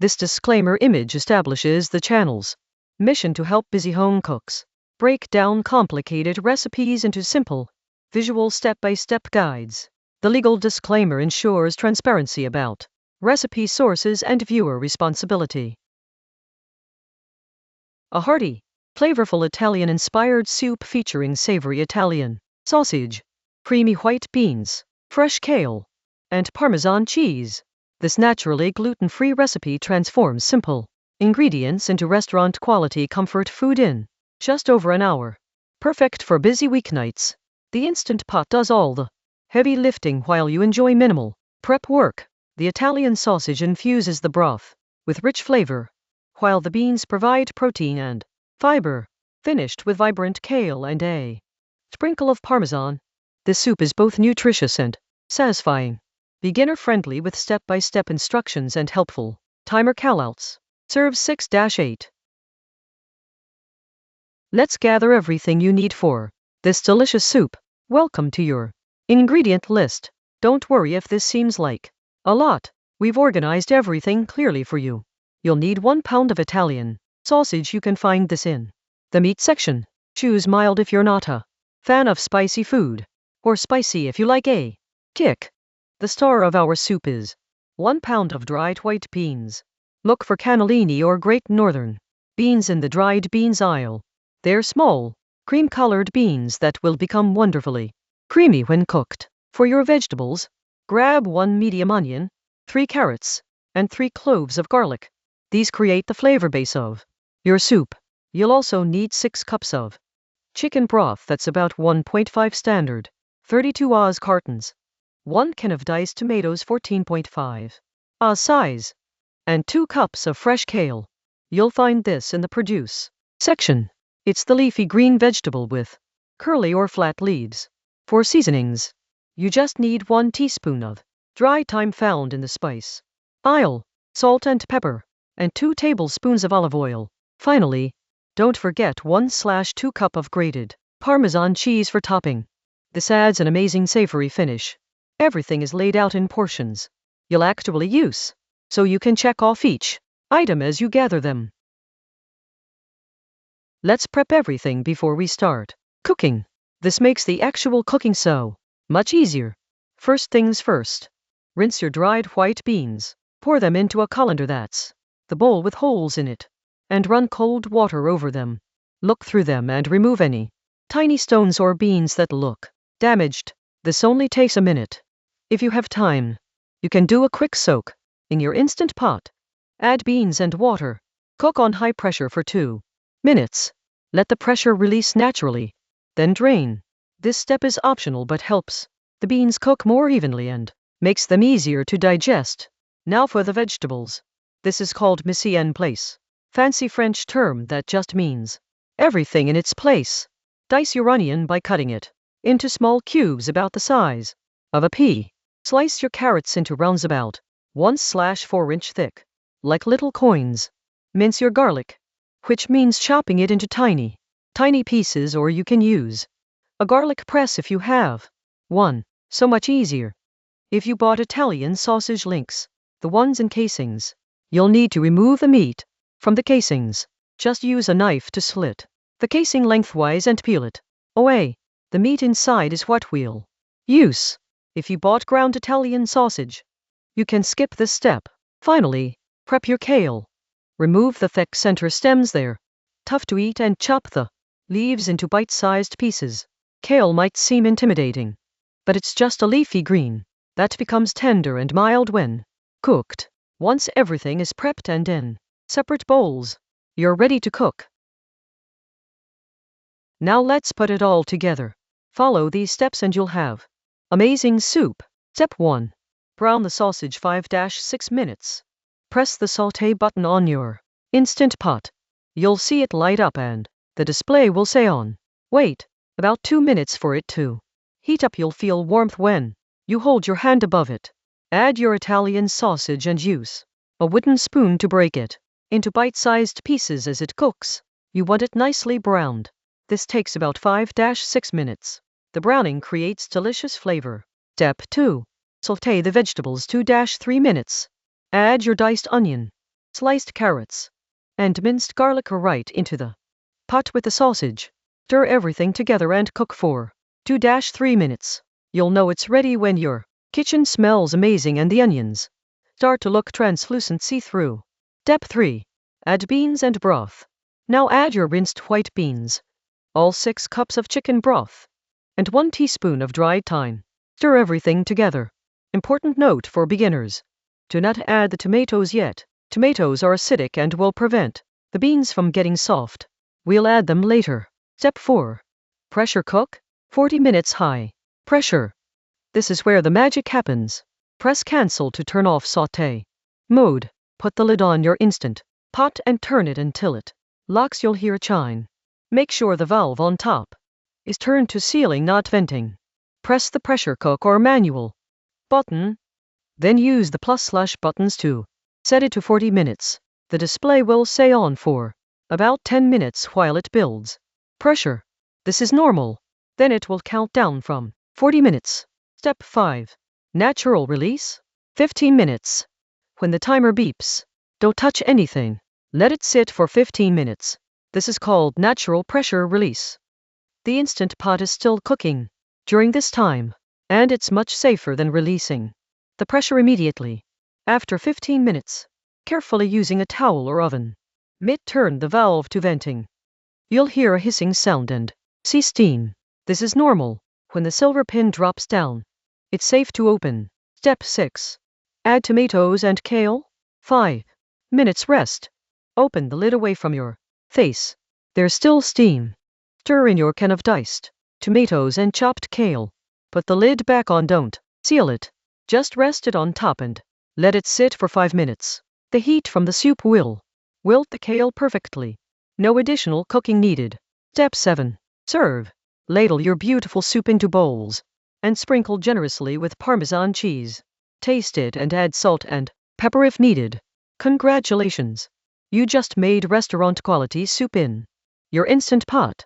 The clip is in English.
This disclaimer image establishes the channel's mission to help busy home cooks break down complicated recipes into simple, visual step-by-step guides. The legal disclaimer ensures transparency about recipe sources and viewer responsibility. A hearty, flavorful Italian-inspired soup featuring savory Italian sausage, creamy white beans, fresh kale, and Parmesan cheese. This naturally gluten-free recipe transforms simple ingredients into restaurant-quality comfort food in just over an hour. Perfect for busy weeknights. The Instant Pot does all the heavy lifting while you enjoy minimal prep work. The Italian sausage infuses the broth with rich flavor, while the beans provide protein and fiber, finished with vibrant kale and a sprinkle of Parmesan. This soup is both nutritious and satisfying. Beginner-friendly with step-by-step instructions and helpful timer callouts. Serve 6-8. Let's gather everything you need for this delicious soup. Welcome to your ingredient list. Don't worry if this seems like a lot. We've organized everything clearly for you. You'll need 1 pound of Italian sausage. You can find this in the meat section. Choose mild if you're not a fan of spicy food, or spicy if you like a kick. The star of our soup is 1 pound of dried white beans. Look for cannellini or Great Northern beans in the dried beans aisle. They're small, cream-colored beans that will become wonderfully creamy when cooked. For your vegetables, grab 1 medium onion, 3 carrots, and 3 cloves of garlic. These create the flavor base of your soup. You'll also need 6 cups of chicken broth, that's about 1.5 standard, 32 oz cartons, 1 can of diced tomatoes 14.5 oz size, and 2 cups of fresh kale. You'll find this in the produce section. It's the leafy green vegetable with curly or flat leaves. For seasonings, you just need 1 teaspoon of dry thyme found in the spice aisle, salt and pepper, and 2 tablespoons of olive oil. Finally, don't forget 1/2 cup of grated Parmesan cheese for topping. This adds an amazing savory finish. Everything is laid out in portions you'll actually use, so you can check off each item as you gather them. Let's prep everything before we start cooking. This makes the actual cooking so much easier. First things first, rinse your dried white beans. Pour them into a colander, that's the bowl with holes in it, and run cold water over them. Look through them and remove any tiny stones or beans that look damaged. This only takes a minute. If you have time, you can do a quick soak in your Instant Pot. Add beans and water. Cook on high pressure for 2 minutes. Let the pressure release naturally. Then drain. This step is optional but helps the beans cook more evenly and makes them easier to digest. Now for the vegetables. This is called mise en place. Fancy French term that just means everything in its place. Dice your onion by cutting it into small cubes about the size of a pea. Slice your carrots into rounds about 1/4 inch thick, like little coins. Mince your garlic, which means chopping it into tiny pieces, or you can use a garlic press if you have one. So much easier. If you bought Italian sausage links, the ones in casings, you'll need to remove the meat from the casings. Just use a knife to slit the casing lengthwise and peel it away. The meat inside is what we'll use. If you bought ground Italian sausage, you can skip this step. Finally, prep your kale. Remove the thick center stems, they're tough to eat, and chop the leaves into bite-sized pieces. Kale might seem intimidating, but it's just a leafy green that becomes tender and mild when cooked. Once everything is prepped and in separate bowls, you're ready to cook. Now let's put it all together. Follow these steps and you'll have amazing soup. Step 1. Brown the sausage 5-6 minutes. Press the sauté button on your Instant Pot. You'll see it light up and the display will say on. Wait about 2 minutes for it to heat up. You'll feel warmth when you hold your hand above it. Add your Italian sausage and use a wooden spoon to break it into bite-sized pieces as it cooks. You want it nicely browned. This takes about 5-6 minutes. The browning creates delicious flavor. Step 2. Sauté the vegetables 2-3 minutes. Add your diced onion, sliced carrots, and minced garlic right into the pot with the sausage. Stir everything together and cook for 2-3 minutes. You'll know it's ready when your kitchen smells amazing and the onions start to look translucent see-through. Step 3. Add beans and broth. Now add your rinsed white beans, all 6 cups of chicken broth, and 1 teaspoon of dried thyme. Stir everything together. Important note for beginners: do not add the tomatoes yet. Tomatoes are acidic and will prevent the beans from getting soft. We'll add them later. Step 4. Pressure cook, 40 minutes high pressure. This is where the magic happens. Press cancel to turn off sauté mode. Put the lid on your instant pot and turn it until it locks. You'll hear a chime. Make sure the valve on top is turned to sealing, not venting. Press the pressure cook or manual button. Then use the plus/ buttons to set it to 40 minutes. The display will say on for about 10 minutes while it builds pressure. This is normal. Then it will count down from 40 minutes. Step 5. Natural release, 15 minutes. When the timer beeps, don't touch anything. Let it sit for 15 minutes. This is called natural pressure release. The instant pot is still cooking during this time, and it's much safer than releasing the pressure immediately. After 15 minutes, carefully using a towel or oven mitt, turn the valve to venting. You'll hear a hissing sound and see steam. This is normal. When the silver pin drops down, it's safe to open. Step 6. Add tomatoes and kale. 5 minutes rest. Open the lid away from your face. There's still steam. Stir in your can of diced tomatoes and chopped kale. Put the lid back on. Don't seal it. Just rest it on top and let it sit for 5 minutes. The heat from the soup will wilt the kale perfectly. No additional cooking needed. Step 7. Serve. Ladle your beautiful soup into bowls and sprinkle generously with Parmesan cheese. Taste it and add salt and pepper if needed. Congratulations! You just made restaurant quality soup in your instant pot.